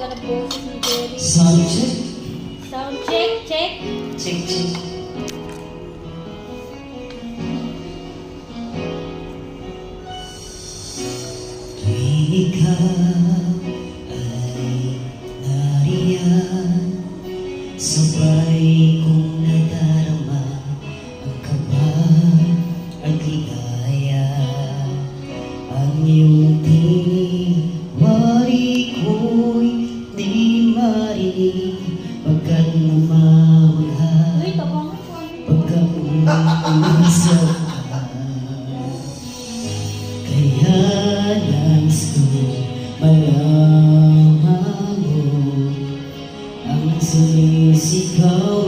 talaga ng boses ni Jerry. Sound check. Sound check, check. Check, check. Tuwing ikaw ay nariyan, sabay kong nadarama ang kaba at ligaya. Ang iyong tiwari ko'y di marinig pagkat namamagha, Uy, tabang mo. pagkat umisap ka. Kaya nais ko malaman mo ang sumisigaw